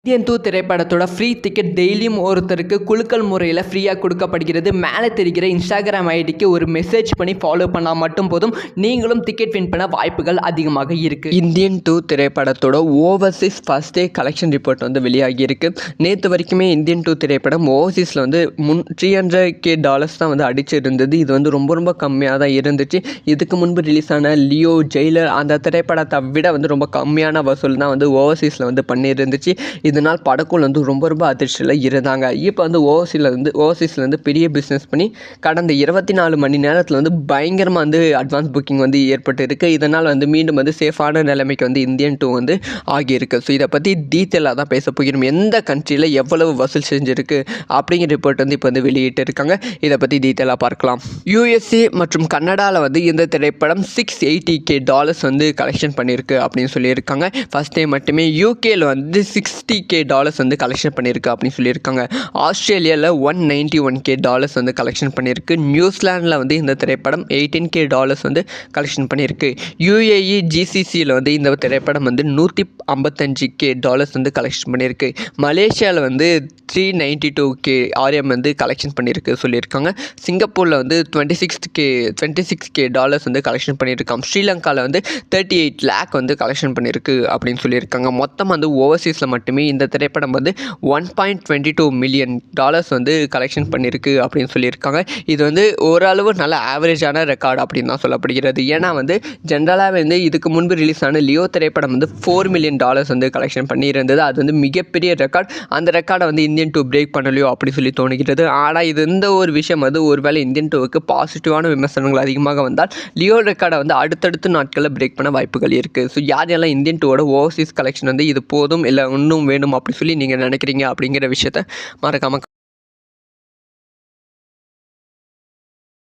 Indian 2 திரைப்படத்தோட free ticket டெய்லியும் ஒருத்தருக்கு குலுக்கல் முறையில் ஃப்ரீயாக கொடுக்கப்படுகிறது. மேலே தெரிகிற இன்ஸ்டாகிராம் ஐடிக்கு ஒரு மெசேஜ் பண்ணி ஃபாலோ பண்ணால் மட்டும் போதும், நீங்களும் டிக்கெட் வின் பண்ண வாய்ப்புகள் அதிகமாக இருக்குது. இந்தியன் 2 திரைப்படத்தோட Overseas first day collection report வந்து வெளியாகி இருக்கு. நேற்று வரைக்குமே இந்தியன் 2 திரைப்படம் ஓவர்சீஸில் வந்து $300K தான் வந்து அடிச்சிருந்தது. இது வந்து ரொம்ப கம்மியாக தான் இருந்துச்சு. இதுக்கு முன்பு ரிலீஸ் ஆன லியோ, ஜெயிலர் அந்த திரைப்படத்தை விட வந்து ரொம்ப கம்மியான வசூல் தான் வந்து ஓவர்சீஸில் வந்து பண்ணியிருந்துச்சு. இதனால் படக்குழு வந்து ரொம்ப அதிர்ச்சியில் இருந்தாங்க. இப்போ வந்து ஓவர்சீஸில் பெரிய பிஸ்னஸ் பண்ணி கடந்த 24 மணி நேரத்தில் வந்து பயங்கரமாக வந்து அட்வான்ஸ் புக்கிங் வந்து ஏற்பட்டு இருக்குது. இதனால் வந்து மீண்டும் வந்து சேஃபான நிலைமைக்கு வந்து இந்தியன் 2 வந்து ஆகியிருக்கு. ஸோ இதை பற்றி டீட்டெயிலாக தான் பேச போகிறோம். எந்த கண்ட்ரியில் எவ்வளவு வசூல் செஞ்சுருக்கு அப்படிங்கிற ரிப்போர்ட் வந்து இப்போ வந்து வெளியிட்டு இருக்காங்க. இதை பற்றி டீட்டெயிலாக பார்க்கலாம். USA மற்றும் கனடாவில் வந்து இந்த திரைப்படம் $680K வந்து கலெக்ஷன் பண்ணியிருக்கு அப்படின்னு சொல்லியிருக்காங்க. ஃபர்ஸ்ட் டே மட்டுமே யூகேயில் வந்து $60K வந்து கலெக்ஷன் பண்ணியிருக்கு அப்படின்னு சொல்லியிருக்காங்க. ஆஸ்திரேலியாவில் $191K வந்து கலெக்ஷன் பண்ணியிருக்கு. நியூசிலாண்டில் வந்து இந்த திரைப்படம் $18K வந்து கலெக்ஷன் பண்ணியிருக்கு. UAE GCCயில் வந்து இந்த திரைப்படம் வந்து $155K வந்து கலெக்ஷன் பண்ணியிருக்கு. மலேசியாவில் வந்து $392K வந்து கலெக்ஷன் பண்ணியிருக்கு சொல்லியிருக்காங்க. சிங்கப்பூரில் வந்து $26K வந்து கலெக்ஷன் பண்ணியிருக்காங்க. ஸ்ரீலங்காவில் வந்து 38 lakh வந்து கலெக்ஷன் பண்ணியிருக்கு அப்படின்னு சொல்லியிருக்காங்க. மொத்தம் வந்து ஓவர்சீஸில் மட்டுமே இந்த திரைப்படம் வந்து $1.22 million வந்து கலெக்ஷன் பண்ணியிருக்கு அப்படின்னு சொல்லியிருக்காங்க. இது வந்து ஓரளவு நல்ல ஆவரேஜான ரெக்கார்டு அப்படின்னு தான் சொல்லப்படுகிறது. ஏன்னா வந்து ஜென்ரலாக வந்து இதுக்கு முன்பு ரிலீஸ் ஆன லியோ திரைப்படம் வந்து $4 million வந்து கலெக்ஷன் பண்ணியிருந்தது. அது வந்து மிகப்பெரிய ரெக்கார்டு. அந்த ரெக்கார்டை வந்து இந்தியன் 2 பிரேக் பண்ணலையோ அப்படி சொல்லி தோணுகிறது. ஆனால் இது இந்த ஒரு விஷயம் வந்து ஒருவேளை இந்தியன் 2க்கு பாசிட்டிவான விமர்சனங்கள் அதிகமாக வந்தால் லியோ ரெக்கார்டை வந்து அடுத்தடுத்த நாட்களில் பிரேக் பண்ண வாய்ப்புகள் இருக்குது. ஸோ யாரெல்லாம் இந்தியன் 2வோட ஓவர்சீஸ் கலெக்ஷன் வந்து இது போதும் இல்லை இன்னும் வேணும் அப்படி சொல்லி நீங்கள் நினைக்கிறீங்க அப்படிங்கிற விஷயத்த மறக்காமல்